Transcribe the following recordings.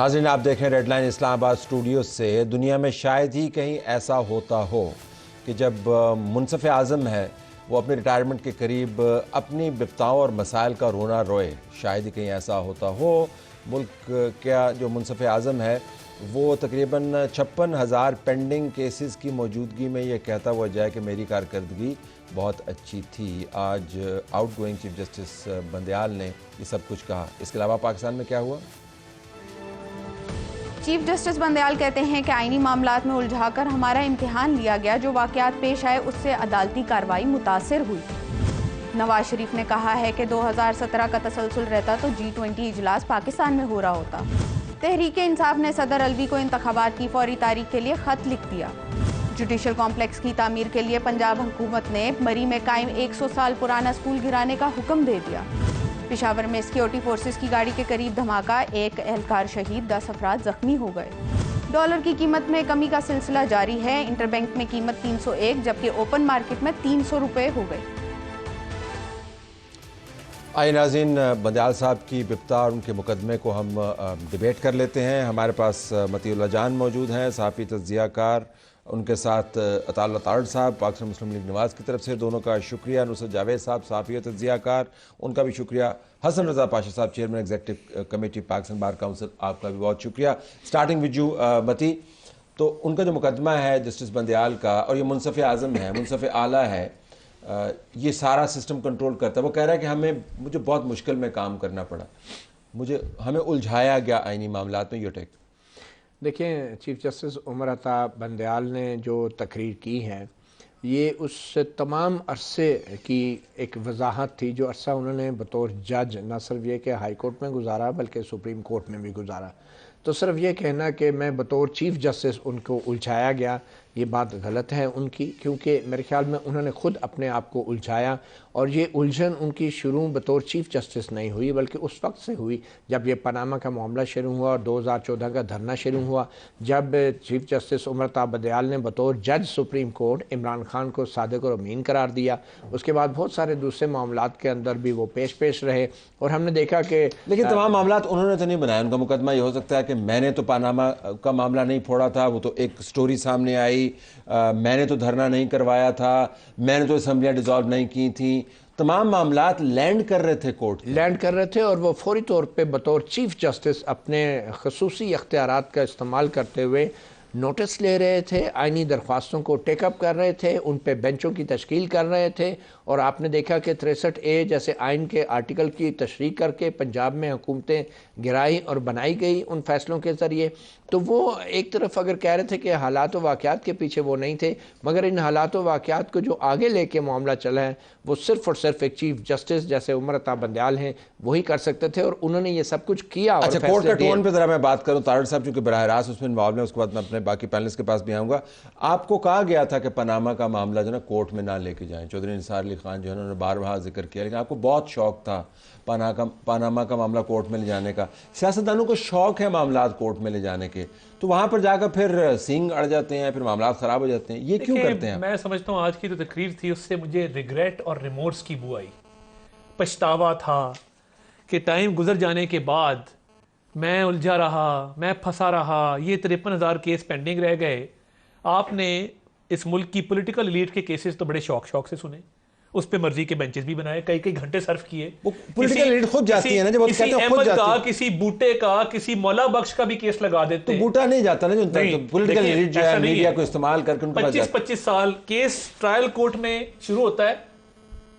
ناظرین آپ دیکھیں ریڈ لائن اسلام آباد اسٹوڈیو سے. دنیا میں شاید ہی کہیں ایسا ہوتا ہو کہ جب منصف اعظم ہے وہ اپنی ریٹائرمنٹ کے قریب اپنی بپتاؤں اور مسائل کا رونا روئے. شاید ہی کہیں ایسا ہوتا ہو. ملک کا جو منصف اعظم ہے وہ تقریباً 56,000 پینڈنگ کیسز کی موجودگی میں یہ کہتا ہوا جائے کہ میری کارکردگی بہت اچھی تھی. آج out going chief justice Bandial نے یہ سب کچھ کہا. اس کے علاوہ پاکستان میں کیا ہوا؟ چیف جسٹس بندیال کہتے ہیں کہ آئینی معاملات میں الجھا کر ہمارا امتحان لیا گیا. جو واقعات پیش آئے اس سے عدالتی کارروائی متاثر ہوئی. نواز شریف نے کہا ہے کہ 2017 کا تسلسل رہتا تو G20 اجلاس پاکستان میں ہو رہا ہوتا. تحریک انصاف نے صدر الوی کو انتخابات کی فوری تاریخ کے لیے خط لکھ دیا. جوڈیشل کمپلیکس کی تعمیر کے لیے پنجاب حکومت نے مری میں قائم 100 سال پرانا اسکول گرانے کا حکم دے دیا. پشاور میں سیکیورٹی فورسز کی گاڑی کے قریب دھماکہ، ایک اہلکار شہید، 10 افراد زخمی ہو گئے. ڈالر کی قیمت میں کمی کا سلسلہ جاری ہے. انٹر بینک میں قیمت 301 جبکہ اوپن مارکیٹ میں 300 روپے ہو گئی. آئیے ناظرین، بندیال صاحب کی بپتا اور ان کے مقدمے کو ہم ڈیبیٹ کر لیتے ہیں. ہمارے پاس مطیع اللہ جان موجود ہیں، صحافی تجزیہ کار. ان کے ساتھ عطا اللہ تارڑ صاحب پاکستان مسلم لیگ نواز کی طرف سے، دونوں کا شکریہ. نصرت جاوید صاحب صحافی و تجزیہ کار، ان کا بھی شکریہ. حسن رضا پاشا صاحب chairman executive committee Pakistan bar council, آپ کا بھی بہت شکریہ. سٹارٹنگ وتھ یو متی. تو ان کا جو مقدمہ ہے جسٹس بندیال کا، اور یہ منصف اعظم ہے، منصف اعلیٰ ہے، یہ سارا سسٹم کنٹرول کرتا ہے. وہ کہہ رہا ہے کہ مجھے بہت مشکل میں کام کرنا پڑا، ہمیں الجھایا گیا آئینی معاملات میں. ٹیک دیکھیں، چیف جسٹس عمر عطا بندیال نے جو تقریر کی ہے یہ اس تمام عرصے کی ایک وضاحت تھی جو عرصہ انہوں نے بطور جج نہ صرف یہ کہ ہائی کورٹ میں گزارا بلکہ سپریم کورٹ میں بھی گزارا. تو صرف یہ کہنا کہ میں بطور چیف جسٹس ان کو الجھایا گیا، یہ بات غلط ہے ان کی، کیونکہ میرے خیال میں انہوں نے خود اپنے آپ کو الجھایا. اور یہ الجھن ان کی شروع بطور چیف جسٹس نہیں ہوئی بلکہ اس وقت سے ہوئی جب یہ پاناما کا معاملہ شروع ہوا اور 2014 کا دھرنا شروع ہوا، جب چیف جسٹس عمر عطا بندیال نے بطور جج سپریم کورٹ عمران خان کو صادق اور امین قرار دیا. اس کے بعد بہت سارے دوسرے معاملات کے اندر بھی وہ پیش رہے اور ہم نے دیکھا کہ لیکن تمام معاملات انہوں نے تو نہیں بنایا. ان کا مقدمہ یہ ہو سکتا ہے کہ میں نے تو پاناما کا معاملہ نہیں پھوڑا تھا، وہ تو ایک سٹوری سامنے آئی، میں نے تو دھرنا نہیں کروایا تھا، میں نے تو اسمبلیاں ڈیزالو نہیں کی تھیں. تمام معاملات لینڈ کر رہے تھے لینڈ کر رہے تھے اور وہ فوری طور پہ بطور چیف جسٹس اپنے خصوصی اختیارات کا استعمال کرتے ہوئے نوٹس لے رہے تھے، آئینی درخواستوں کو ٹیک اپ کر رہے تھے، ان پہ بینچوں کی تشکیل کر رہے تھے. اور آپ نے دیکھا کہ 63A جیسے آئین کے آرٹیکل کی تشریح کر کے پنجاب میں حکومتیں گرائی اور بنائی گئی ان فیصلوں کے ذریعے. تو وہ ایک طرف اگر کہہ رہے تھے کہ حالات و واقعات کے پیچھے وہ نہیں تھے، مگر ان حالات و واقعات کو جو آگے لے کے معاملہ چلا ہے وہ صرف اور صرف ایک چیف جسٹس جیسے عمر عطا بندیال ہیں وہی کر سکتے تھے، اور انہوں نے یہ سب کچھ کیا. اچھا، کورٹ کا ٹون پہ ذرا میں بات کروں. تارڑ صاحب چونکہ براہ راست اس میں انوالو ہیں، اس کے بعد میں اپنے باقی پینلسٹ کے پاس بھی آؤں گا. آپ کو کہا گیا تھا کہ پاناما کا معاملہ جو ہے نا کورٹ میں نہ لے کے جائیں. چودھری نثار علی خان جو ہے انہوں نے بار بار ذکر کیا، لیکن آپ کو بہت شوق تھا پاناما کا معاملہ کورٹ میں لے جانے کا. سیاستدانوں کو شوق ہے معاملات کورٹ میں لے جانے کے، تو وہاں پر جا کر پھر سینگ اڑ جاتے ہیں، پھر معاملات خراب ہو جاتے ہیں. یہ کیوں کرتے ہیں؟ میں سمجھتا ہوں آج کی جو تقریر تھی اس سے مجھے ریگریٹ اور ریمورس کی بو آئی. پچھتاوا تھا کہ ٹائم گزر جانے کے بعد میں الجھا رہا، میں پھنسا رہا، یہ 53,000 کیس پینڈنگ رہ گئے. آپ نے اس ملک کی پولیٹیکل ایلیٹ کے کیسز تو بڑے شوق سے سنے، اس پہ مرضی کے بینچز بھی بنائے، کئی گھنٹے صرف کیے. پولیٹیکل ایلیٹ خود جاتی ہے نا، جب وہ کہتے ہیں خود جاتی ہے. کسی بوٹے کا، کسی مولا بخش کا بھی کیس لگا دیتے. تو بوٹا نہیں جاتا نا، جو پولیٹیکل ایلیٹ جو ہے میڈیا کو استعمال کر کے 25 سال کیس ٹرائل کورٹ میں شروع ہوتا ہے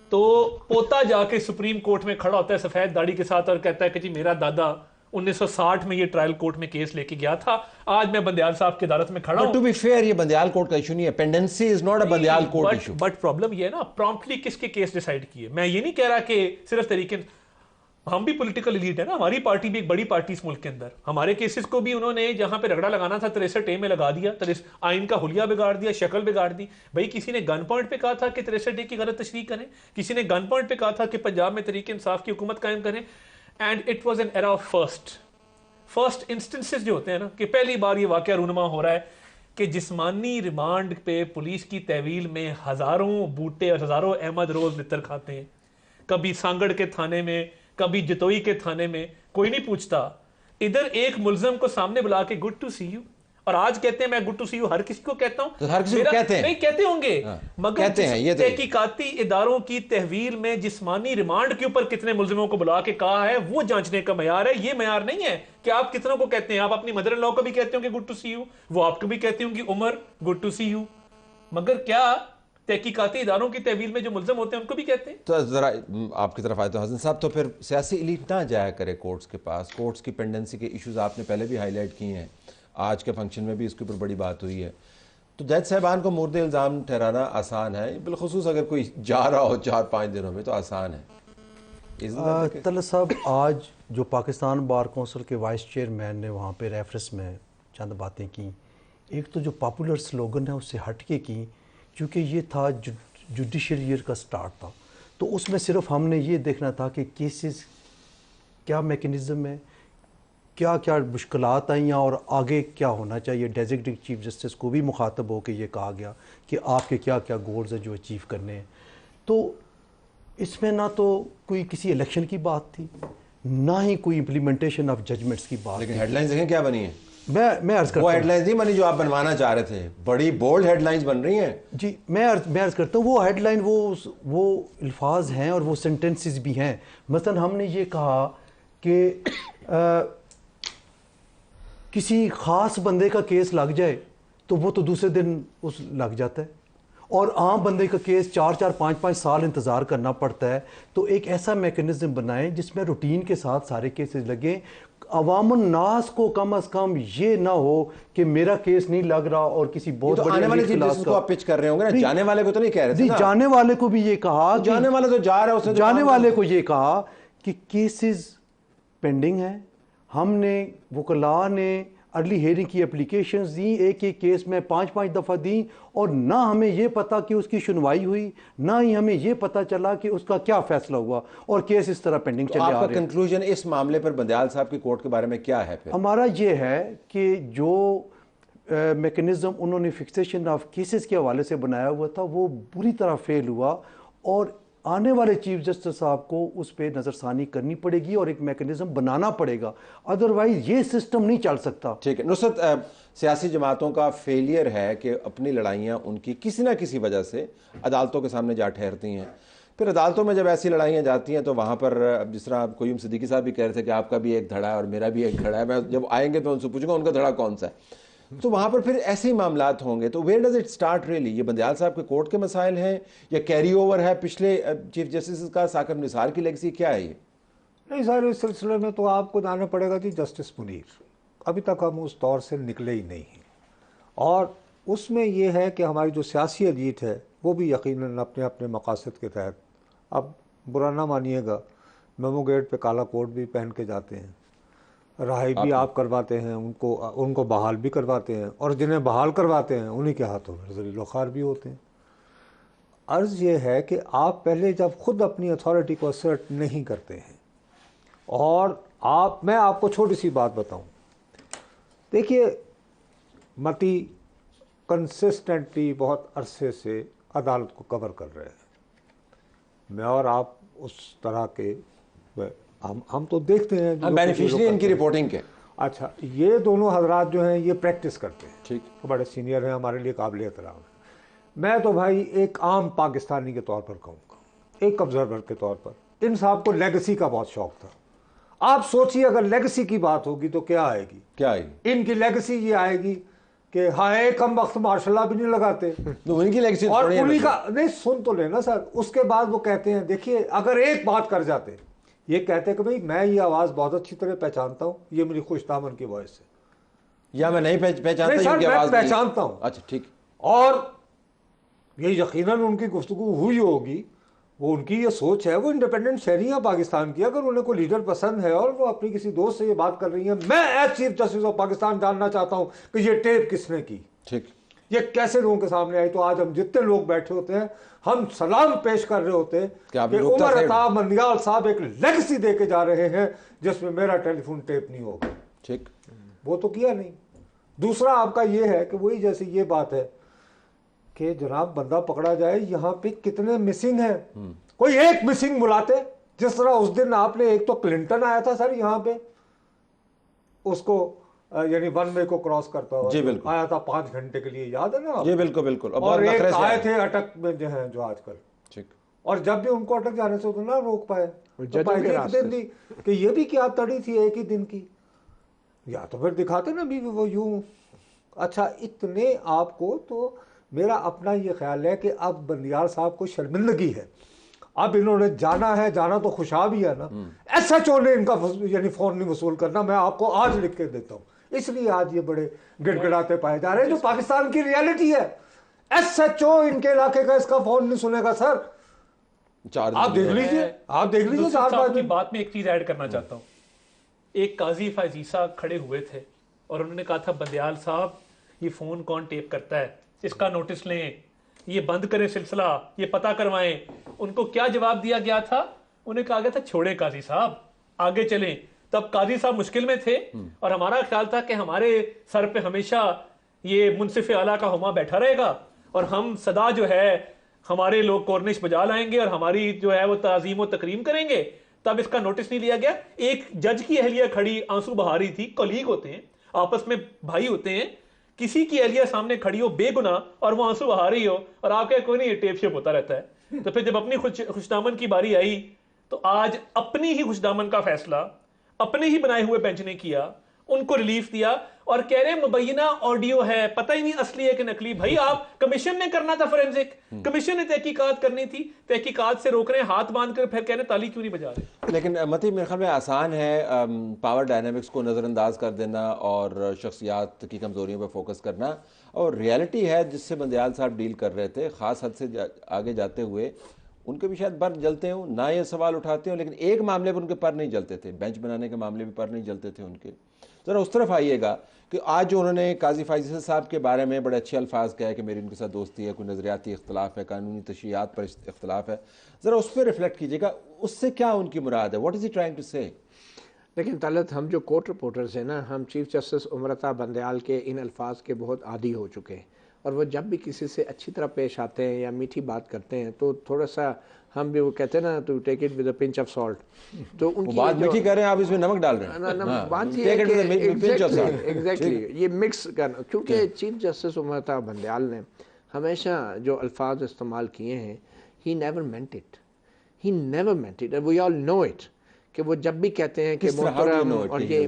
تو پوتا جا کے سپریم کورٹ میں کھڑا ہوتا ہے سفید داڑھی کے ساتھ اور کہتا ہے کہ جی میرا دادا 1960 میں یہ ٹرائل کورٹ میں کیس لے کے گیا تھا، آج میں بندیال صاحب کی عدالت میں کھڑا ہوں. ٹو بی فیئر یہ بندیال کورٹ کا ایشو نہیں ہے، pendency is not a Bandial court issue. But problem یہ ہے نا پرامپٹلی کس کے کیس ڈیسائیڈ کیے. میں یہ نہیں کہہ رہا کہ صرف طریقے، ہم بھی پولیٹیکل ایلیٹ ہے نا، ہماری پارٹی بھی ایک بڑی پارٹی اس ملک کے اندر. ہمارے کیسز کو بھی انہوں نے جہاں پہ رگڑا لگانا تھا 63A میں لگا دیا، آئین کا حلیہ بگاڑ دیا، شکل بگاڑ دی. بھائی کسی نے گن پوائنٹ پہ کہا تھا کہ 63A کی غلط تشریح کریں، کسی نے گن پوائنٹ پہ کہا تھا کہ پنجاب میں تحریک انصاف کی حکومت قائم کریں. And it was an era of first instances جو ہوتے ہیں نا، کہ پہلی بار یہ واقعہ رونما ہو رہا ہے کہ جسمانی ریمانڈ پہ پولیس کی تحویل میں ہزاروں بوٹے اور ہزاروں احمد روز نتر کھاتے ہیں. کبھی سانگڑ کے تھانے میں، کبھی جتوئی کے تھانے میں، کوئی نہیں پوچھتا ادھر ایک ملزم کو سامنے بلا کے گڈ ٹو سی یو، اور آج کہتے ہیں میں گڈ ٹو سی یو ہر کسی کو کہتا ہوں، تو ہر کسی کو کہتے ہیں، نہیں کہتے ہوں گے، مگر کہتے ہیں، یہ تحقیقاتی اداروں کی تحویل میں جسمانی ریمانڈ کے اوپر کتنے ملزموں کو بلا کے کہا ہے وہ جانچنے کا معیار ہے، یہ معیار نہیں ہے کہ آپ کتنوں کو کہتے ہیں. آپ اپنی مدر ان لا کو بھی کہتے ہوں گے گڈ ٹو سی یو، وہ آپ کو بھی کہتے ہوں گے عمر گڈ ٹو سی یو، مگر کیا تحقیقاتی اداروں کی تحویل میں جو ملزم ہوتے ہیں ان کو بھی کہتے ہیں؟ تو ذرا آپ کی طرف آئے تو حسن صاحب، تو پھر سیاسی ایلیٹ نہ جایا کرے کورٹس کے پاس. کورٹس کی پینڈنسی کے ایشوز آپ نے پہلے بھی ہائی لائٹ کیے ہیں، آج کے فنکشن میں بھی اس کے اوپر بڑی بات ہوئی ہے. تو جج صاحبان کو مورد الزام ٹھہرانا آسان ہے، بالخصوص اگر کوئی جا رہا ہو 4-5 دنوں میں تو آسان ہے. طلعت صاحب، آج جو پاکستان بار کونسل کے وائس چیئرمین نے وہاں پہ ریفرنس میں چند باتیں کی، ایک تو جو پاپولر سلوگن ہے اس سے ہٹ کے کی، چونکہ یہ تھا جوڈیشل ایئر کا سٹارٹ تھا، تو اس میں صرف ہم نے یہ دیکھنا تھا کہ کیسز کیا میکنزم ہے، کیا کیا مشکلات آئیں اور آگے کیا ہونا چاہیے. ڈیزگنیٹڈ چیف جسٹس کو بھی مخاطب ہو کے یہ کہا گیا کہ آپ کے کیا کیا گولز ہیں جو اچیو کرنے ہیں. تو اس میں نہ تو کوئی کسی الیکشن کی بات تھی، نہ ہی کوئی امپلیمنٹیشن آف ججمنٹس کی بات. لیکن ہیڈ لائنز دیکھیں کیا بنی ہیں. میں عرض کرتا وہ ہوں، ہیڈ لائنز نہیں بنی جو آپ بنوانا چاہ رہے تھے، بڑی بولڈ ہیڈ لائنز بن رہی ہیں. جی میں عرض کرتا ہوں، وہ ہیڈ لائن وہ الفاظ ہیں اور وہ سینٹنسز بھی ہیں. مثلا ہم نے یہ کہا کہ کسی خاص بندے کا کیس لگ جائے تو وہ تو دوسرے دن اس لگ جاتا ہے، اور عام بندے کا کیس 4-5 سال انتظار کرنا پڑتا ہے. تو ایک ایسا میکنزم بنائیں جس میں روٹین کے ساتھ سارے کیسز لگیں. عوام الناس کو کم از کم یہ نہ ہو کہ میرا کیس نہیں لگ رہا اور کسی بہت بڑے آنے والے چیف جسٹس کو آپ پچ کر رہے ہوں گے نا، جانے والے کو تو نہیں کہہ رہے تھے نا. جانے والے کو بھی یہ کہا، جانے والا تو جا رہا ہے، اس نے جانے والے کو یہ کہا کہ کیسز پینڈنگ ہیں. ہم نے وکلاء نے ارلی ہیئرنگ کی اپلیکیشنز دیں، ایک کیس میں 5 دفعہ دیں، اور نہ ہمیں یہ پتا کہ اس کی سنوائی ہوئی، نہ ہی ہمیں یہ پتا چلا کہ اس کا کیا فیصلہ ہوا، اور کیس اس طرح پینڈنگ چلے آ رہے ہیں. آپ کا کنکلوژن اس معاملے پر بندیال صاحب کی کورٹ کے بارے میں کیا ہے؟ پھر ہمارا یہ ہے کہ جو میکنزم انہوں نے فکسیشن آف کیسز کے حوالے سے بنایا ہوا تھا وہ بری طرح فیل ہوا، اور آنے والے چیف جسٹس صاحب کو اس پہ نظر ثانی کرنی پڑے گی اور ایک میکنزم بنانا پڑے گا، ادروائز یہ سسٹم نہیں چل سکتا. ٹھیک ہے. نصرت، سیاسی جماعتوں کا فیلئر ہے کہ اپنی لڑائیاں ان کی کسی نہ کسی وجہ سے عدالتوں کے سامنے جا ٹھہرتی ہیں. پھر عدالتوں میں جب ایسی لڑائیاں جاتی ہیں تو وہاں پر جس طرح قیوم صدیقی صاحب بھی کہہ رہے تھے کہ آپ کا بھی ایک دھڑا ہے اور میرا بھی ایک دھڑا ہے، میں جب آئیں گے تو ان سے پوچھوں گا ان کا دھڑا کون سا ہے. تو وہاں پر پھر ایسے ہی معاملات ہوں گے. تو where does it start really? یہ بندیال صاحب کے کورٹ کے مسائل ہیں یا کیری اوور ہے پچھلے چیف جسٹس کا؟ ثاقب نثار کی لیگسی کیا ہے یہ؟ نہیں سر، اس سلسلے میں تو آپ کو جاننا پڑے گا کہ جسٹس منیر ابھی تک ہم اس دور سے نکلے ہی نہیں ہیں، اور اس میں یہ ہے کہ ہماری جو سیاسی ایلیٹ ہے وہ بھی یقیناً اپنے اپنے مقاصد کے تحت، اب برا نہ مانیے گا، میمو گیٹ پہ کالا کوٹ بھی پہن کے جاتے ہیں، رہائی بھی آپ کرواتے ہیں، ان کو بحال بھی کرواتے ہیں، اور جنہیں بحال کرواتے ہیں انہی کے ہاتھوں میں ذلیل و خوار بھی ہوتے ہیں. عرض یہ ہے کہ آپ پہلے جب خود اپنی اتھارٹی کو اسرٹ نہیں کرتے ہیں، اور میں آپ کو چھوٹی سی بات بتاؤں، دیکھیے متی کنسسٹنٹلی بہت عرصے سے عدالت کو کور کر رہے ہیں. میں اور آپ اس طرح کے ہم تو دیکھتے ہیں بینیفیشری ان کی رپورٹنگ کے. اچھا، یہ دونوں حضرات جو ہیں یہ پریکٹس کرتے ہیں، ٹھیک، بڑے سینئر ہیں، ہمارے لیے قابل احترام ہیں. میں تو بھائی ایک عام پاکستانی کے طور پر کہوں گا، ایک آبزرور کے طور پر، ان صاحب کو لیگسی کا بہت شوق تھا. آپ سوچئے اگر لیگسی کی بات ہوگی تو کیا آئے گی؟ کیا آئے گی؟ ان کی لیگسی یہ آئے گی کہ ہائے کم وقت ماشاء اللہ بھی نہیں لگاتے. تو ان کی لیگسی اور انہی کا نہیں، سن تو لینا سر. اس کے بعد وہ کہتے ہیں دیکھیے اگر ایک بات کر جاتے، یہ کہتے کہ بھئی میں یہ آواز بہت اچھی طرح پہچانتا ہوں، یہ میری خوش دامن کی وائس ہے، یا میں نہیں پہچانتا نہیں سر، میں پہچانتا ہوں. اچھا ٹھیک. اور یہ یقیناً ان کی گفتگو ہوئی ہوگی، وہ ان کی یہ سوچ ہے، وہ انڈیپینڈنٹ شہری ہیں پاکستان کی. اگر انہیں کوئی لیڈر پسند ہے اور وہ اپنی کسی دوست سے یہ بات کر رہی ہیں، میں as chief justice of Pakistan جاننا چاہتا ہوں کہ یہ ٹیپ کس نے کی، ٹھیک، یہ کیسے لوگوں کے سامنے آئی. تو آج ہم جتنے لوگ بیٹھے ہوتے ہیں ہم سلام پیش کر رہے ہوتے ہیں کہ عمر عطا بندیال صاحب ایک لیگسی دے کے جا رہے ہیں جس میں میرا ٹیلی فون ٹیپ نہیں ہوگا. ٹھیک، وہ تو کیا نہیں. دوسرا آپ کا یہ ہے کہ وہی جیسے یہ بات ہے کہ جناب بندہ پکڑا جائے، یہاں پہ کتنے مسنگ ہیں، کوئی ایک مسنگ بلاتے. جس طرح اس دن آپ نے، ایک تو کلنٹن آیا تھا سر یہاں پہ، اس کو یعنی 1 مئی کو کراس کرتا ہوا جی بالکل آیا تھا 5 گھنٹے کے لیے، یاد ہے نا؟ جی بالکل بالکل. اور ایک آئے تھے اٹک میں جو ہیں جو آج کل، ٹھیک. اور جب بھی ان کو اٹک جانے سے تو نہ روک پائے، ایک دن دی کہ یہ بھی کیا تڑی تھی ایک ہی دن کی، یا تو پھر دکھاتے نا بھی وہ یوں. اچھا اتنے آپ کو، تو میرا اپنا یہ خیال ہے کہ اب بندیال صاحب کو شرمندگی ہے، اب انہوں نے جانا تو خوشا بھی ہے نا. ایس ایچ او نے ان کا یعنی فون نہیں وصول کرنا، میں آپ کو آج لکھ کے دیتا ہوں، اس لیے آج یہ بڑے گڑ گڑاتے پائے جا رہے ہیں، جو پاکستان کی ریالٹی ہے. ایس ایچ او ان کے علاقے کا اس کا فون نہیں سنے گا سر. آپ دیکھ لیجئے 4-5 کی بات میں ایک چیز ایڈ کرنا چاہتا ہوں. ایک قاضی فائز عیسیٰ کھڑے ہوئے تھے اور انہوں نے کہا تھا بندیال صاحب یہ فون کون ٹیپ کرتا ہے، اس کا نوٹس لیں، یہ بند کریں سلسلہ، یہ پتہ کروائیں. ان کو کیا جواب دیا گیا تھا؟ انہیں کہا گیا تھا چھوڑے قاضی صاحب آگے چلیں. تب قاضی صاحب مشکل میں تھے اور ہمارا خیال تھا کہ ہمارے سر پہ ہمیشہ یہ منصف اعلیٰ کا ہما بیٹھا رہے گا اور ہم صدا جو ہے ہمارے لوگ کورنش بجا لائیں گے اور ہماری جو ہے وہ تعظیم و تکریم کریں گے. تب اس کا نوٹس نہیں لیا گیا. ایک جج کی اہلیہ کھڑی آنسو بہا رہی تھی، کولیگ ہوتے ہیں آپس میں بھائی ہوتے ہیں، کسی کی اہلیہ سامنے کھڑی ہو بے گناہ اور وہ آنسو بہا رہی ہو اور آپ کہ کوئی نہیں یہ ٹیپ شپ ہوتا رہتا ہے. تو پھر جب اپنی خوشدامن کی باری آئی تو آج اپنی ہی خوشدامن کا فیصلہ اپنے ہی بنائے ہوئے بینچ نے کیا، ان کو ریلیف دیا اور کہہ رہے مبینہ آڈیو ہے، پتہ ہی نہیں اصلی ہے کہ نقلی. بھائی آپ کمیشن نے کرنا تھا، فورینزک کمیشن نے تحقیقات کرنی تھی، تحقیقات سے روک رہے ہیں، ہاتھ باندھ کر پھر کہنے تالی کیوں نہیں بجا رہے. لیکن متی میرے خیال میں آسان ہے پاور ڈائنامکس کو نظر انداز کر دینا اور شخصیات کی کمزوریوں پہ فوکس کرنا، اور ریالٹی ہے جس سے بندیال صاحب ڈیل کر رہے تھے خاص حد سے آگے جاتے ہوئے ان کے بھی شاید پر جلتے ہوں، نہ یہ سوال اٹھاتے ہوں، لیکن ایک معاملے پر ان کے پر نہیں جلتے تھے، بینچ بنانے کے معاملے بھی پر نہیں جلتے تھے ان کے. ذرا اس طرف آئیے گا کہ آج جو انہوں نے قاضی فائز عیسیٰ صاحب کے بارے میں بڑے اچھے الفاظ کہا ہے کہ میری ان کے ساتھ دوستی ہے، کوئی نظریاتی اختلاف ہے، قانونی تشریعات پر اختلاف ہے، ذرا اس پہ ریفلیکٹ کیجیے گا، اس سے کیا ان کی مراد ہے، what is he trying to say? لیکن طلعت، ہم جو کورٹ رپورٹرز ہیں نا، ہم چیف جسٹس عمر عطا بندیال کے ان الفاظ کے بہت عادی ہو چکے ہیں، اور وہ جب بھی کسی سے اچھی طرح پیش آتے ہیں یا میٹھی بات کرتے ہیں تو تھوڑا سا ہم بھی وہ کہتے ہیں نا to take it with a pinch of salt. تو ان کی بات میٹھی کہہ رہے ہیں، آپ اس میں نمک ڈال رہے ہیں. بات یہ ہے کہ ایگزیکٹلی یہ مکس کرنا، کیونکہ چیف جسٹس عمر عطا بندیال نے ہمیشہ جو الفاظ استعمال کیے ہیں، he never meant it, he never meant it, we all know it, کہ وہ جب بھی کہتے ہیں کہ محترم اور یہ.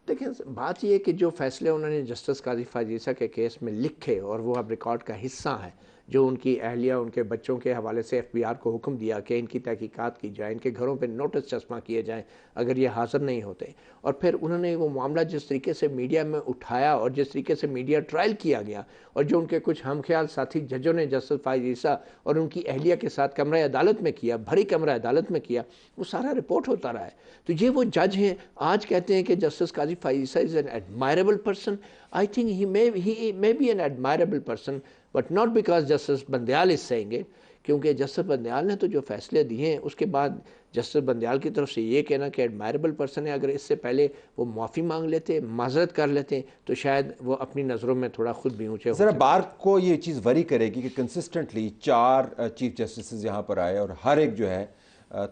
دیکھیں بات یہ ہے کہ جو فیصلے انہوں نے جسٹس قاضی فائز عیسیٰ کے کیس میں لکھے اور وہ اب ریکارڈ کا حصہ ہے، جو ان کی اہلیہ ان کے بچوں کے حوالے سے ایف بی آر کو حکم دیا کہ ان کی تحقیقات کی جائے، ان کے گھروں پہ نوٹس چسپاں کیے جائیں اگر یہ حاضر نہیں ہوتے، اور پھر انہوں نے وہ معاملہ جس طریقے سے میڈیا میں اٹھایا اور جس طریقے سے میڈیا ٹرائل کیا گیا، اور جو ان کے کچھ ہم خیال ساتھی ججوں نے جسٹس فائز عیسیٰ اور ان کی اہلیہ کے ساتھ کمرہ عدالت میں کیا، بھری کمرہ عدالت میں کیا، وہ سارا رپورٹ ہوتا رہا ہے. تو یہ وہ جج ہیں آج کہتے ہیں کہ justice Qazi Faez Isa is an admirable person. I think he may be an admirable person, but not because Justice Bandial is saying it. کیونکہ جسٹس بندیال نے تو جو فیصلے دیے ہیں اس کے بعد جسٹس بندیال کی طرف سے یہ کہنا کہ ایڈمائربل پرسن ہے، اگر اس سے پہلے وہ معافی مانگ لیتے، معذرت کر لیتے تو شاید وہ اپنی نظروں میں تھوڑا خود بھی اونچے ہو. ذرا بار کو یہ چیز وری کرے گی کہ کنسسٹنٹلی 4 چیف جسٹسز یہاں پر آئے اور ہر ایک جو ہے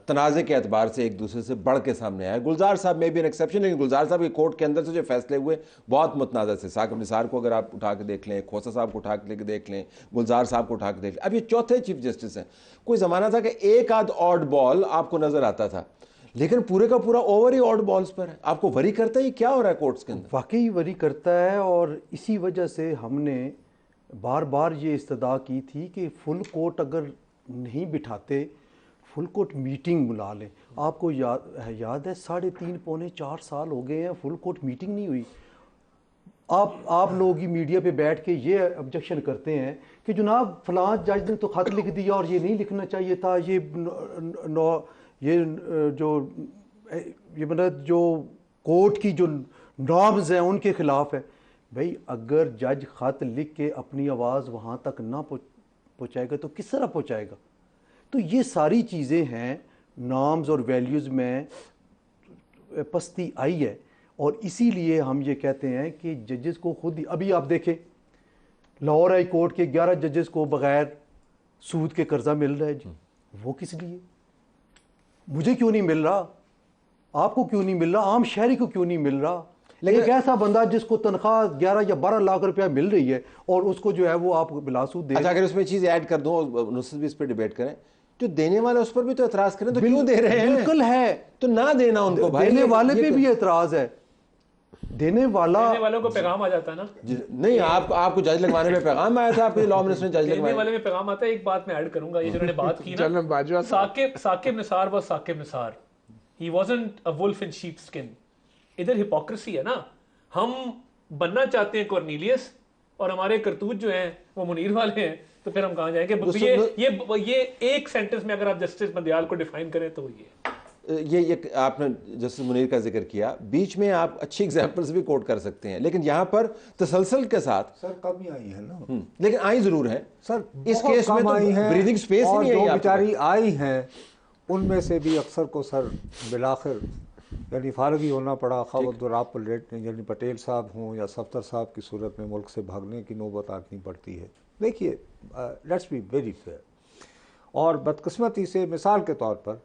تنازع کے اعتبار سے ایک دوسرے سے بڑھ کے سامنے آیا. گلزار صاحب میں بھی این ایکسیپشن، لیکن گلزار صاحب کے کورٹ کے اندر سے جو فیصلے ہوئے بہت متنازع سے. ثاقب نثار کو اگر آپ اٹھا کے دیکھ لیں، کھوسہ صاحب کو اٹھا کے دیکھ لیں، گلزار صاحب کو اٹھا کے دیکھ لیں، اب یہ چوتھے چیف جسٹس ہیں. کوئی زمانہ تھا کہ ایک آدھ آڈ بال آپ کو نظر آتا تھا، لیکن پورے کا پورا اوور ہی آڈ بالز پر ہے. آپ کو وری کرتا ہے یہ کیا ہو رہا ہے کورٹس کے اندر؟ واقعی وری کرتا ہے، اور اسی وجہ سے ہم نے بار بار یہ استدعا کی تھی کہ فل کورٹ اگر نہیں بٹھاتے، فل کورٹ میٹنگ بلا لیں. آپ کو یاد ہے 3.5 پونے 4 سال ہو گئے ہیں فل کورٹ میٹنگ نہیں ہوئی. آپ لوگ ہی میڈیا پہ بیٹھ کے یہ آبجیکشن کرتے ہیں کہ جناب فلاں جج نے تو خط لکھ دیا اور یہ نہیں لکھنا چاہیے تھا، یہ مطلب جو کورٹ کی جو نارمز ہیں ان کے خلاف ہے. بھائی اگر جج خط لکھ کے اپنی آواز وہاں تک نہ پہنچائے گا تو کس طرح پہنچائے گا؟ تو یہ ساری چیزیں ہیں، نارمز اور ویلیوز میں پستی آئی ہے، اور اسی لیے ہم یہ کہتے ہیں کہ ججز کو خود ہی، ابھی آپ دیکھیں لاہور ہائی کورٹ کے 11 ججز کو بغیر سود کے قرضہ مل رہا ہے. جی وہ کس لیے؟ مجھے کیوں نہیں مل رہا؟ آپ کو کیوں نہیں مل رہا؟ عام شہری کو کیوں نہیں مل رہا؟ ایک ایسا بندہ جس کو تنخواہ 11 یا 12 لاکھ روپیہ مل رہی ہے اور اس کو جو ہے وہ آپ بلاسود دے. اچھا اگر اس میں چیز ایڈ کر دوں, نصرت بھی اس پہ ڈیبیٹ کریں, جو دینے والے اس پر بھی تو اعتراض کریں, تو کیوں دے رہے ہیں؟ بالکل ہے, تو نہ دینا ان کو بھائی. دینے والے پہ بھی اعتراض ہے, دینے والوں کو پیغام آ جاتا ہے نا. نہیں, آپ کو جج لگوانے میں پیغام آیا تھا, آپ کے لا منسٹر نے جج دینے لگوایا. والے میں پیغام آتا ہے. ایک بات میں ایڈ کروں گا, یہ جنہوں نے بات کی نا, Saqib Nisar was Saqib Nisar, he wasn't a wolf in sheep's skin. ادھر ہپوکریسی ہے نا, ہم بننا چاہتے ہیں کورنیلیس اور ہمارے کرتوت جو ہیں وہ منیر والے ہیں, تو پھر ہم کہاں جائیں گے؟ یہ ایک سینٹنس میں اگر آپ جسٹس بندیال کو ڈیفائن کریں تو یہ آپ نے جسٹس منیر کا ذکر کیا, بیچ میں آپ اچھی ایگزامپلس بھی کوٹ کر سکتے ہیں, لیکن یہاں پر تسلسل کے ساتھ سر کمی آئی ہے نا, لیکن آئی ضرور ہے سر, اس کیس میں تو بریدنگ سپیس ہی نہیں ہے. اور جو بیچاری آئی ہیں ان میں سے بھی اکثر کو سر بالآخر یعنی فارغ ہی ہونا پڑا, خواہ عبدالراب یعنی پٹیل صاحب ہوں یا صفدر صاحب کی صورت میں ملک سے بھاگنے کی نوبت آنی پڑتی ہے. دیکھیے لیٹس بی ویری فیئر, اور بدقسمتی سے مثال کے طور پر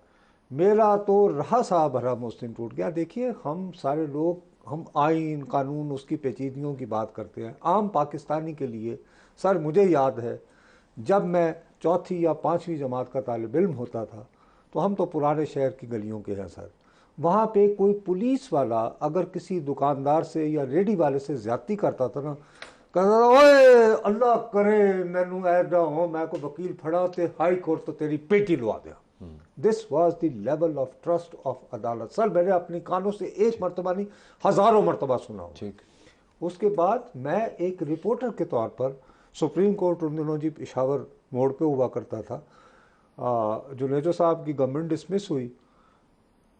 میرا تو رہا صاحب بھرا مسلم ٹوٹ گیا. دیکھیے ہم سارے لوگ ہم آئین قانون اس کی پیچیدگیوں کی بات کرتے ہیں. عام پاکستانی کے لیے سر مجھے یاد ہے جب میں 4تھی یا 5ویں جماعت کا طالب علم ہوتا تھا تو ہم تو پرانے شہر کی گلیوں کے ہیں سر, وہاں پہ کوئی پولیس والا اگر کسی دکاندار سے یا ریڈی والے سے زیادتی کرتا تھا نا, کہتا تھا اوے اللہ کرے مینوں ایڈا ہو میں کو وکیل پھڑا تے ہائی کورٹ تو تیری پیٹی لوا دیا. This was the level of trust of عدالت. سر میں نے اپنی کانوں سے ایک مرتبہ نہیں ہزاروں مرتبہ سنا ہوں. اس کے بعد میں ایک رپورٹر کے طور پر سپریم کورٹ ان دنوں جی پشاور موڑ پہ ہوا کرتا تھا, جنیجو صاحب کی گورنمنٹ ڈسمس ہوئی.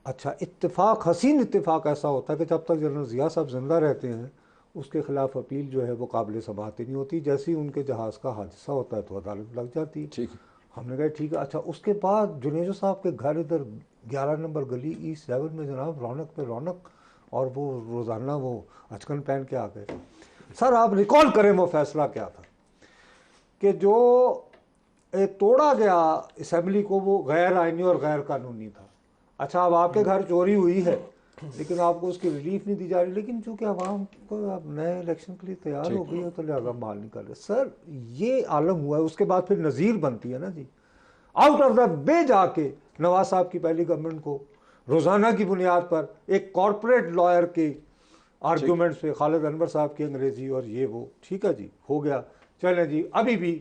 اچھا اتفاق, حسین اتفاق ایسا ہوتا ہے کہ جب تک جنرل ضیاء صاحب زندہ رہتے ہیں اس کے خلاف اپیل جو ہے وہ قابل سماعت نہیں ہوتی. جیسے ہی ان کے جہاز کا حادثہ ہوتا ہے تو عدالت لگ جاتی ہے. ہم نے کہا ٹھیک ہے. اچھا اس کے بعد جنیجو صاحب کے گھر ادھر 11 نمبر گلی ایسٹ 7 میں جناب رونق پہ رونق, اور وہ روزانہ وہ اچکن پہن کے آ گئے. سر آپ ریکال کریں وہ فیصلہ کیا تھا کہ جو توڑا گیا اسمبلی کو وہ غیر آئینی اور غیر قانونی تھا. اچھا اب آپ کے گھر چوری ہوئی ہے لیکن آپ کو اس کی ریلیف نہیں دی جا رہی, لیکن چونکہ عوام کو اب نئے الیکشن کے لیے تیار ہو گئی ہے تو لہٰذا مال نکال رہے. سر یہ عالم ہوا ہے. اس کے بعد پھر نظیر بنتی ہے نا جی, آؤٹ آف دا بے جا کے نواز صاحب کی پہلی گورنمنٹ کو روزانہ کی بنیاد پر ایک کارپوریٹ لائر کے آرگیومنٹس پہ, خالد انور صاحب کی انگریزی اور یہ وہ, ٹھیک ہے جی ہو گیا, چلیں جی. ابھی بھی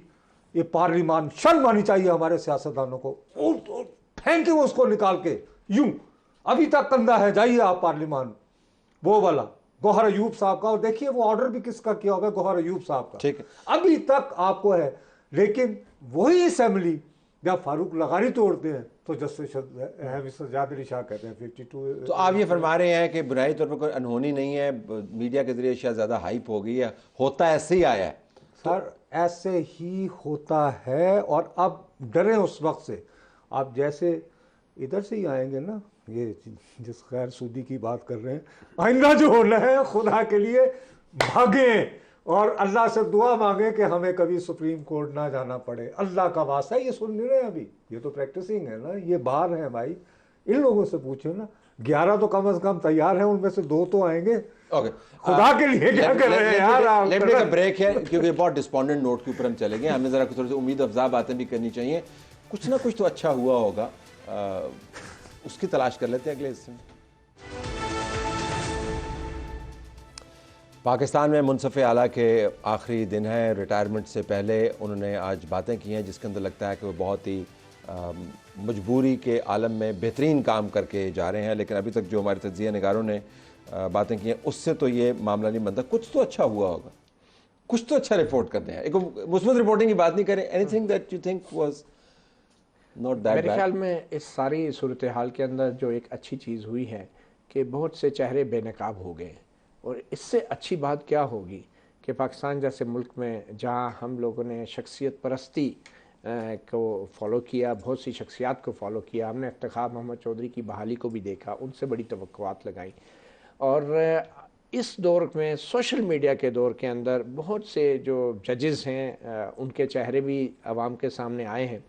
یہ پارلیمان شرم آنی چاہیے ہمارے سیاستدانوں کو, پھینکے اس کو نکال کے یوں, ابھی تک کندھا ہے. جائیے آپ پارلیمان وہ والا گوہر ایوب صاحب کا, اور دیکھیے وہ آرڈر بھی کس کا کیا ہوگا, گوہر ایوب صاحب کا, ابھی تک آپ کو ہے. لیکن وہی اسمبلی جب فاروق لغاری توڑتے ہیں تو جسٹس سجاد علی شاہ کہتے ہیں 52. تو آپ یہ فرما رہے ہیں کہ بنیادی طور پر کوئی انہونی نہیں ہے, میڈیا کے ذریعے شاید زیادہ ہائپ ہو گئی ہے, ہوتا ایسے ہی آیا ہے. سر ایسے ہی ہوتا ہے, اور اب ڈریں اس وقت سے. آپ جیسے ادھر سے ہی آئیں گے نا, یہ جس غیر سودی کی بات کر رہے ہیں, آئندہ جو ہونا ہے خدا کے لیے بھاگیں اور اللہ سے دعا مانگیں کہ ہمیں کبھی سپریم کورٹ نہ جانا پڑے. اللہ کا واسطہ ہے, یہ سن نہیں رہے ابھی, یہ تو پریکٹسنگ ہے نا, یہ باہر ہیں بھائی. ان لوگوں سے پوچھیں نا, 11 تو کم از کم تیار ہیں, ان میں سے 2 تو آئیں گے. خدا کے لیے کیا کر رہے ہیں یار. لیٹ ٹیک اے بریک ہے کیونکہ بہت ڈسپونڈنٹ نوٹ کے اوپر ہم چلیں گے. ہمیں ذرا تھوڑی سی امید افزا باتیں بھی کرنی چاہیے. کچھ نہ کچھ تو اچھا ہوا ہوگا, اس کی تلاش کر لیتے ہیں اگلے حصے میں. پاکستان میں منصف اعلیٰ کے آخری دن ہے. ریٹائرمنٹ سے پہلے انہوں نے آج باتیں کی ہیں جس کے اندر لگتا ہے کہ وہ بہت ہی مجبوری کے عالم میں بہترین کام کر کے جا رہے ہیں. لیکن ابھی تک جو ہمارے تجزیہ نگاروں نے باتیں کی ہیں اس سے تو یہ معاملہ نہیں بنتا. کچھ تو اچھا ہوا ہوگا, کچھ تو اچھا رپورٹ کرتے ہیں. ایک مثبت رپورٹنگ کی بات نہیں کریں. Any thing that you think was not that bad. میرے خیال میں اس ساری صورتحال کے اندر جو ایک اچھی چیز ہوئی ہے کہ بہت سے چہرے بے نقاب ہو گئے, اور اس سے اچھی بات کیا ہوگی کہ پاکستان جیسے ملک میں جہاں ہم لوگوں نے شخصیت پرستی کو فالو کیا, بہت سی شخصیات کو فالو کیا, ہم نے افتخار محمد چودھری کی بحالی کو بھی دیکھا, ان سے بڑی توقعات لگائیں, اور اس دور میں سوشل میڈیا کے دور کے اندر بہت سے جو ججز ہیں ان کے چہرے بھی عوام کے سامنے آئے ہیں.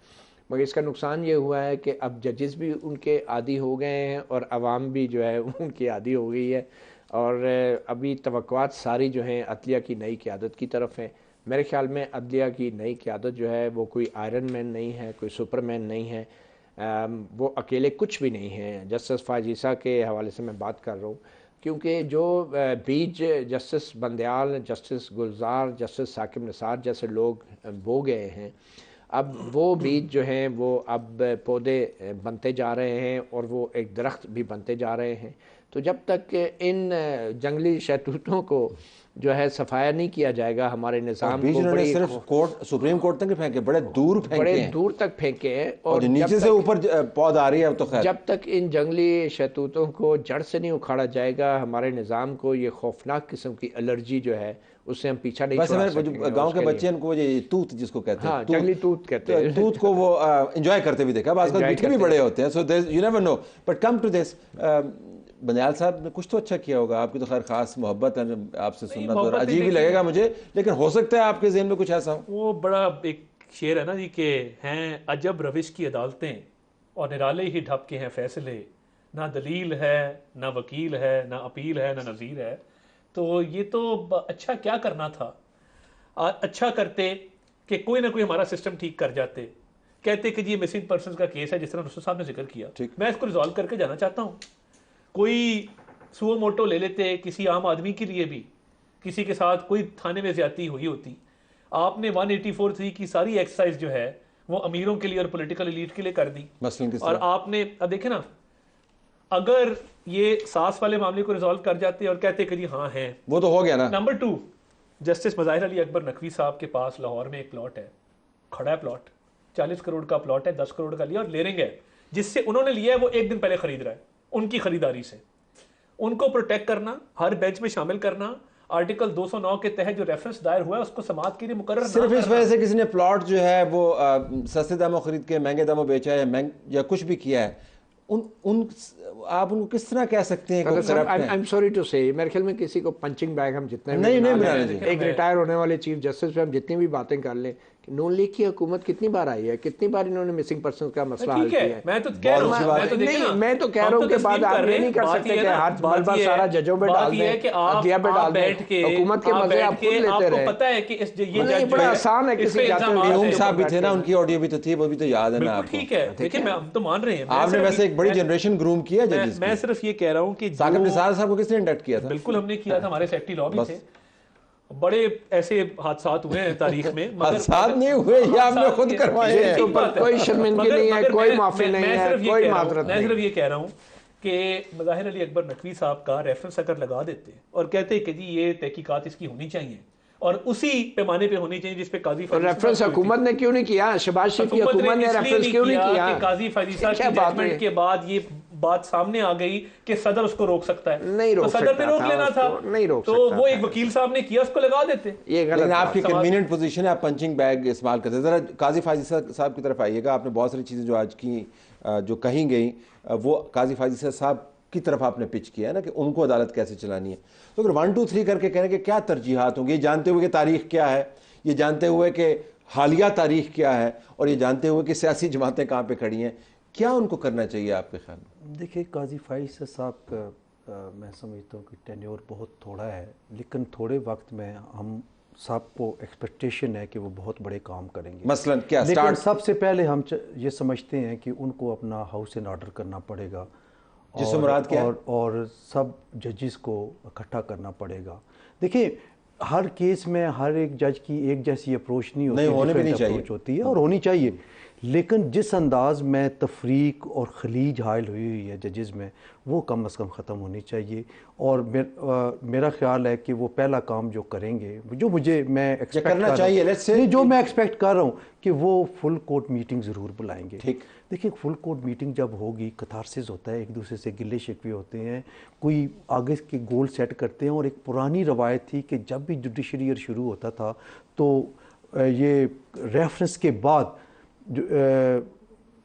مگر اس کا نقصان یہ ہوا ہے کہ اب ججز بھی ان کے عادی ہو گئے ہیں اور عوام بھی جو ہے ان کی عادی ہو گئی ہے. اور ابھی توقعات ساری جو ہیں عدلیہ کی نئی قیادت کی طرف ہیں. میرے خیال میں عدلیہ کی نئی قیادت جو ہے وہ کوئی آئرن مین نہیں ہے, کوئی سپر مین نہیں ہے, وہ اکیلے کچھ بھی نہیں ہیں. جسٹس فائز عیسیٰ کے حوالے سے میں بات کر رہا ہوں, کیونکہ جو بیج جسٹس بندیال, جسٹس گلزار, جسٹس ثاقب نثار جیسے لوگ بو گئے ہیں, اب وہ بیج جو ہیں وہ اب پودے بنتے جا رہے ہیں اور وہ ایک درخت بھی بنتے جا رہے ہیں. تو جب تک ان جنگلی شہتوتوں کو جو ہے صفایا نہیں کیا جائے گا, ہمارے نظام کو بڑی صرف کورٹ, سپریم کورٹ تک پھینکے, بڑے دور پھینکے, بڑے دور تک پھینکے ہیں, اور نیچے سے اوپر پود آ رہی ہے. اب تو خیر جب تک ان جنگلی شہتوتوں کو جڑ سے نہیں اکھاڑا جائے گا, ہمارے نظام کو یہ خوفناک قسم کی الرجی جو ہے اس سے ہم پیچھا نہیں چھڑا سکیں گے. گاؤں کے بچے ان کو یہ توت جس کو کہتے ہیں, جنگلی توت کہتے ہیں, توت کو وہ انجوائے کرتے بھی دیکھا, بعض میٹھے بھی بڑے ہوتے ہیں. So you never know, but come to this. Bandial sahab نے کچھ تو اچھا کیا ہوگا, آپ کی تو خیر خاص محبت ہے, آپ سے سننا تو عجیب ہی لگے گا مجھے, لیکن ہو سکتا ہے آپ کے ذہن میں کچھ ایسا ہو. وہ بڑا ایک شعر ہے نا جی کہ ہیں عجب روش کی عدالتیں اور نرالے ہی ڈھپ کے ہیں فیصلے, نہ دلیل ہے نہ وکیل ہے نہ اپیل ہے نہ نظیر ہے. تو یہ تو اچھا کیا کرنا تھا, اچھا کرتے کہ کوئی نہ کوئی ہمارا سسٹم ٹھیک کر جاتے. کہتے کہ جی یہ مسنگ پرسنز کا کیس ہے, جس طرح رسول صاحب نے ذکر کیا, میں اس کو ریزالو کر کے جانا چاہتا ہوں. کوئی سو موٹو لے لیتے کسی عام آدمی کے لیے بھی, کسی کے ساتھ کوئی تھانے میں زیادتی ہوئی ہوتی. آپ نے 184(3) کی ساری ایکسرسائز جو ہے وہ امیروں کے لیے اور پولیٹیکل ایلیٹ کے لیے کر دی. اور آپ نے اب دیکھیں نا, اگر یہ ساس والے معاملے کو ریزالو کر جاتے اور کہتے کہ جی ہاں ہیں, وہ تو ہو گیا نا. نمبر 2, جسٹس مظاہر علی اکبر نقوی صاحب کے پاس لاہور میں ایک پلاٹ ہے, کھڑا ہے پلاٹ, 40 کروڑ کا پلاٹ ہے, 10 کروڑ کا لیا اور لیرنگ ہے, جس سے انہوں نے لیا ہے وہ ایک دن پہلے خرید رہا ہے. ان کی خریداری سے ان کو پروٹیکٹ کرنا, ہر بینچ میں شامل کرنا, آرٹیکل 209 کے تحت جو ریفرنس دائر ہوا ہے اس کو سماعت کے لیے مقرر نہ صرف اس وجہ سے کسی نے پلاٹ جو ہے وہ سستے داموں خرید کے مہنگے داموں بیچا ہے یا کچھ بھی کیا ہے, آپ ان کو کس طرح کہہ سکتے ہیں کہ I'm sorry to say, میرے خیال میں کسی کو پنچنگ بیگ ہم جتنے نہیں, ایک ریٹائر ہونے والے چیف جسٹس پہ ہم جتنی بھی باتیں کر لیں, نون لیگ کی حکومت کتنی بار آئی ہے, کتنی بار انہوں نے مسنگ پرسن کا مسئلہ حل کیا ہے. میں تو کہہ رہا ہوں کہ بعد آپ یہ نہیں کر سکتے کہ ہاتھ ملبہ سارا ججوں پہ ڈال دیں, عدلیہ پہ ڈال دیں, حکومت کے مزے آپ خود لیتے رہے. پتہ ہے کہ یہ بڑا آسان ہے, کسی پیوم صاحب بھی تھے نا, ان کی آڈیو بھی تو تھی, وہ بھی تو یاد ہے نا آپ کو. ٹھیک ہے, دیکھیں میں تو مان رہے ہیں, آپ نے ویسے ایک بڑی جنریشن گروم کیا ججز. میں صرف یہ کہہ رہا ہوں کہ ثاقب نثار صاحب کو کس نے انڈکٹ کیا تھا؟ بالکل ہم نے کیا تھا, ہمارے سیکٹری لا بھی تھے. بڑے ایسے حادثات ہوئے ہیں تاریخ میں, حادثات نہیں ہوئے, یہ آپ نے خود کروائے ہیں. کوئی شرمندگی نہیں ہے, کوئی معافی نہیں ہے, کوئی معذرت نہیں. میں صرف یہ کہہ رہا ہوں کہ مظاہر علی اکبر نقوی صاحب کا ریفرنس اگر لگا دیتے اور کہتے کہ جی یہ تحقیقات اس کی ہونی چاہیے اور اسی پیمانے پہ ہونی چاہیے جس پہ قاضی ریفرنس حکومت نے کیوں نہیں کیا, شہباز شریف کی حکومت نے ریفرنس کیوں نہیں کیا, کہ قاضی فائز عیسیٰ کی ججمنٹ کے بعد یہ بات سامنے آ گئی کہ صدر اس کو روک سکتا ہے, نہیں روک سکتا, صدر نے روک لینا تھا, نہیں روک تو وہ ایک وکیل صاحب نے کیا, اس کو لگا دیتے. یہ غلط, آپ کی کنوینئنٹ پوزیشن ہے, آپ پنچنگ بیگ استعمال کرتے. ذرا قاضی فائز عیسیٰ صاحب کی طرف آئیے گا. آپ نے بہت ساری چیزیں جو آج کی جو کہیں گئیں وہ قاضی فائز عیسیٰ صاحب کی طرف آپ نے پچ کیا ہے نا کہ ان کو عدالت کیسے چلانی ہے. تو اگر 1 2 3 کر کے کہنے کہ کیا ترجیحات ہوں گی, یہ جانتے ہوئے کہ تاریخ کیا ہے, یہ جانتے ہوئے کہ حالیہ تاریخ کیا ہے, اور یہ جانتے ہوئے کہ سیاسی جماعتیں کہاں پہ کھڑی ہیں, کیا ان کو کرنا چاہیے آپ کے خیال میں؟ دیکھیں, قاضی فائز صاحب کا میں سمجھتا ہوں کہ ٹینیور بہت تھوڑا ہے, لیکن تھوڑے وقت میں ہم سب کو ایکسپیکٹیشن ہے کہ وہ بہت بڑے کام کریں گے. مثلاً کیا لیکن سب سے پہلے ہم یہ سمجھتے ہیں کہ ان کو اپنا ہاؤس اینڈ آرڈر کرنا پڑے گا, جس سے مراد کیا ہے, اور سب ججز کو اکٹھا کرنا پڑے گا. دیکھیں, ہر کیس میں ہر ایک جج کی ایک جیسی اپروچ نہیں ہوتی, ہونے بھی نہیں چاہیے, اپروچ ہوتی ہے اور ہونی چاہیے, لیکن جس انداز میں تفریق اور خلیج حائل ہوئی ہے ججز میں, وہ کم از کم ختم ہونی چاہیے. اور میرا خیال ہے کہ وہ پہلا کام جو کریں گے, جو میں ایکسپیکٹ کر رہا ہوں کہ وہ فل کورٹ میٹنگ ضرور بلائیں گے. دیکھیں, فل کورٹ میٹنگ جب ہوگی, کتھارسس ہوتا ہے, ایک دوسرے سے گلے شکوے ہوتے ہیں, کوئی آگے کے گول سیٹ کرتے ہیں. اور ایک پرانی روایت تھی کہ جب بھی جوڈیشری ایئر شروع ہوتا تھا تو یہ ریفرنس کے بعد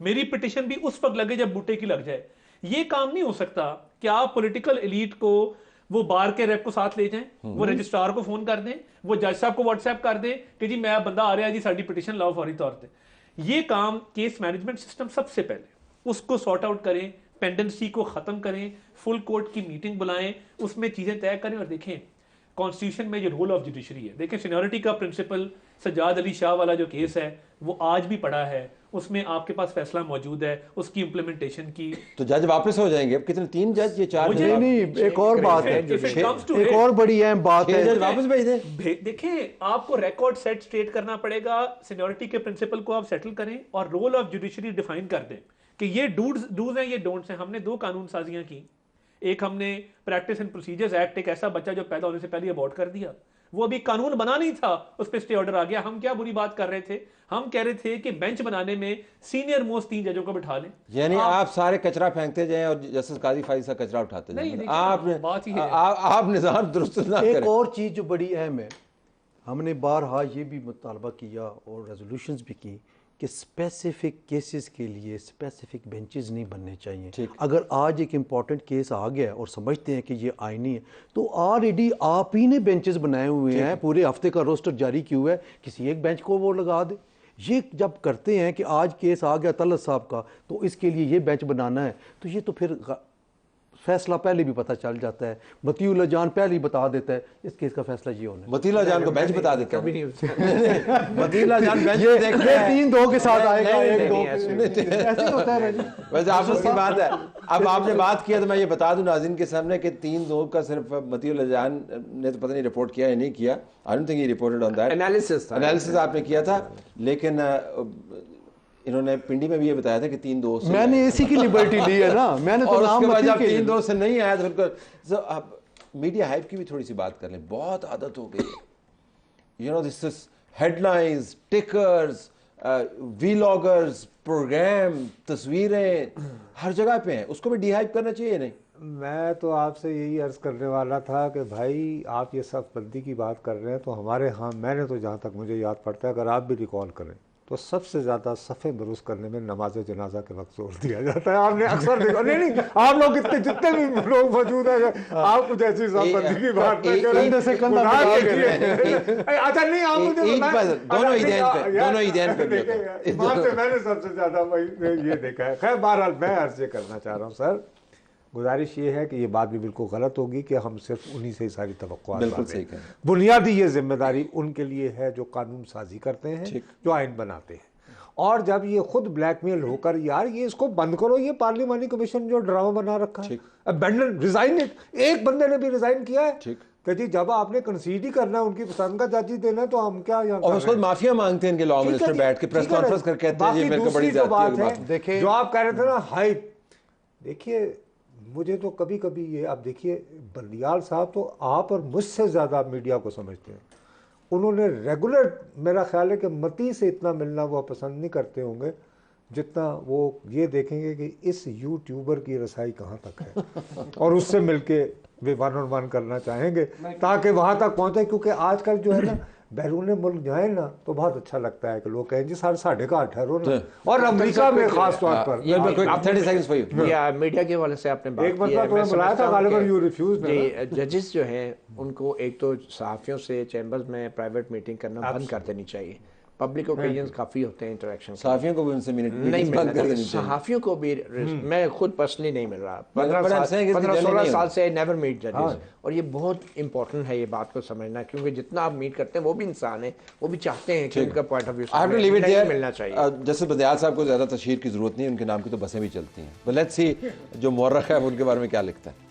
میری پٹیشن بھی اس وقت لگے جب بوٹے کی لگ جائے. یہ کام نہیں ہو سکتا کہ آپ پولیٹیکل ایلیٹ کو وہ بار کے ریپ کو ساتھ لے جائیں, وہ رجسٹرار کو فون کر دیں, وہ جج صاحب کو واٹس ایپ کر دیں کہ جی میں بندہ آ رہا ہے جی ساری پٹیشن لاؤ فوری طور پہ. یہ کام کیس مینجمنٹ سسٹم سب سے پہلے اس کو سارٹ آؤٹ کریں, پینڈنسی کو ختم کریں, فل کورٹ کی میٹنگ بلائیں, اس میں چیزیں طے کریں. اور دیکھیں کانسٹیٹیوشن میں جو رول آف جوڈیشری ہے, دیکھیں سینیورٹی کا پرنسپل سجاد علی شاہ والا جو کیس ہے وہ آج بھی پڑا ہے, اس میں آپ کے پاس فیصلہ موجود ہے اس کی امپلیمنٹیشن کی. تو جج واپس ہو جائیں گے اب کتنے 3 جج یہ 4 نہیں ایک اور بات ہے, ایک اور بڑی اہم بات ہے, جج واپس بھیج دیں. دیکھیں آپ کو ریکارڈ سیٹ اسٹریٹ کرنا پڑے گا, سینیورٹی کے پرنسپل کو آپ سیٹل کریں اور رول آف جوڈیشری ڈیفائن کر دیں کہ یہ ڈوز ہیں یہ ڈونٹس ہیں. ہم نے 2 قانون سازیاں کی, ایک ہم نے پریکٹس اینڈ پروسیجرز ایکٹ, ایک ایسا بچہ جو پیدا ہونے سے پہلے ابورٹ کر دیا, وہ ابھی قانون بنا نہیں تھا, اس پہ اسٹے آرڈر آ گیا. ہم کیا بری بات کر رہے تھے, ہم کہہ رہے تھے کہ بینچ بنانے میں سینئر موسٹ 3 ججوں کو بٹھا لیں. یعنی آپ سارے کچرا پھینکتے جائیں اور جسٹس قاضی فائز کا کچرا اٹھاتے جائیں. آپ نظام درست نہ کریں. ایک اور چیز جو بڑی اہم ہے, ہم نے بارہا یہ بھی مطالبہ کیا اور ریزولوشنز بھی کی کہ اسپیسیفک کیسز کے لیے اسپیسیفک بینچز نہیں بننے چاہیے. اگر آج ایک امپورٹنٹ کیس آ گیا اور سمجھتے ہیں کہ یہ آئینی ہے تو آلریڈی آپ ہی نے بینچز بنائے ہوئے ہیں, پورے ہفتے کا روسٹر جاری کیا ہوا ہے, کسی ایک بینچ کو وہ لگا دے. یہ جب کرتے ہیں کہ آج کیس آ گیا طلعت صاحب کا تو اس کے لیے یہ بینچ بنانا ہے, تو یہ تو پھر فیصلہ پہلے بھی پتہ چل جاتا ہے. مطیع اللہ جان پہلے ہی بتا دیتا ہے اس کیس کا فیصلہ یہ ہونا ہے. مطیع اللہ جان کو بینچ بتا دیتا ہے. مطیع اللہ جان بینچ دیکھتے ہیں 3-2 کے ساتھ آئے گا, 1-2 ایسے ہوتا ہے. ویسے آفس کی بات ہے. اب آپ نے بات کیا تو میں یہ بتا دوں ناظرین کے سامنے کہ 3-2 کا صرف مطیع اللہ جان نے تو پتہ نہیں رپورٹ کیا یا نہیں کیا. I don't think he reported on that. Analysis آپ نے کیا تھا, لیکن انہوں نے پنڈی میں بھی یہ بتایا تھا کہ 3-2 سے میں نے اسی کی لبرٹی لی ہے نا, میں نے تو نام مطیع کے 3-2 سے نہیں آیا تو اب میڈیا ہائپ کی بھی تھوڑی سی بات کر لیں. بہت عادت ہو گئی, you know this is headlines, tickers, vloggers, programme, تصویریں ہر جگہ پہ ہیں. اس کو بھی ڈی ہائپ کرنا چاہیے نہیں؟ میں تو آپ سے یہی عرض کرنے والا تھا کہ بھائی آپ یہ صف بندی کی بات کر رہے ہیں تو ہمارے ہاں میں نے تو جہاں تک مجھے یاد پڑتا ہے, اگر آپ بھی ریکال کریں تو سب سے زیادہ صفیں درست کرنے میں نماز جنازہ کے وقت زور دیا جاتا ہے. آپ نے اکثر دیکھا, نہیں آپ لوگ جتنے بھی لوگ موجود ہیں, آپ کچھ ایسی صف بندی کی بات نہ کریں. اچھا نہیں, آپ مجھے میں نے سب سے زیادہ یہ دیکھا ہے. خیر بہرحال میں عرض یہ کرنا چاہ رہا ہوں سر, گزارش یہ ہے کہ یہ بات بھی بالکل غلط ہوگی کہ ہم صرف انہی سے ساری توقعات بالکل. بنیادی یہ ذمہ داری ان کے لیے ہے جو قانون سازی کرتے ہیں, جو آئین بناتے ہیں. اور جب یہ خود بلیک میل ہو کر یار یہ اس کو بند کرو, یہ پارلیمانی کمیشن جو ڈرامہ بنا رکھا ہے, ابینڈن ریزائن, ایک بندے نے بھی ریزائن کیا ہے کہ جی جب آپ نے کنسیڈ ہی کرنا ہے ان کی پسند کا جج ہی دینا ہے تو ہم کیا یہاں اور اس وقت معافیا مانگتے ہیں ان کے لاء منسٹر بیٹھ کے پریس کانفرنس کر کہتے ہیں یہ میرے کو بڑی زیادتی ہے. جو آپ کہہ رہے تھے نا ہائپ, دیکھیے مجھے تو کبھی کبھی یہ, اب دیکھیے بندیال صاحب تو آپ اور مجھ سے زیادہ میڈیا کو سمجھتے ہیں. انہوں نے ریگولر, میرا خیال ہے کہ متی سے اتنا ملنا وہ پسند نہیں کرتے ہوں گے جتنا وہ یہ دیکھیں گے کہ اس یوٹیوبر کی رسائی کہاں تک ہے, اور اس سے مل کے وہ 1-on-1 کرنا چاہیں گے تاکہ وہاں تک پہنچے. کیونکہ آج کل جو ہے نا بیرون ملک جائیں نا تو بہت اچھا لگتا ہے کہ لوگ کہیں جی ساڑھے کا ٹھہرو نا, اور امریکہ میں خاص طور پر. میڈیا کے حوالے سے آپ نے ایک مرتبہ تو میں بلایا تھا, غالباً یو ریفیوز. ججز جو ہیں ان کو ایک تو صحافیوں سے چیمبرز میں پرائیویٹ میٹنگ کرنا بند کر دینی چاہیے. پبلک اوپینینز کافی ہوتے ہیں انٹریکشن. صحافیوں کو بھی ان سے نہیں ملنا, صحافیوں کو بھی میں خود پرسنلی نہیں مل رہا. 15-16 سال سے نیور میٹ ججز, اور یہ بہت امپورٹنٹ ہے یہ بات کو سمجھنا, کیونکہ جتنا آپ میٹ کرتے ہیں وہ بھی انسان ہیں, وہ بھی چاہتے ہیں کہ ان کا پوائنٹ آف ویو ملنا چاہیے. جیسے بدیال صاحب کو زیادہ تشہیر کی ضرورت نہیں, ان کے نام کی تو بسیں بھی چلتی ہیں. لیٹس سی جو مورخ ہے وہ ان کے بارے میں کیا لکھتا ہے.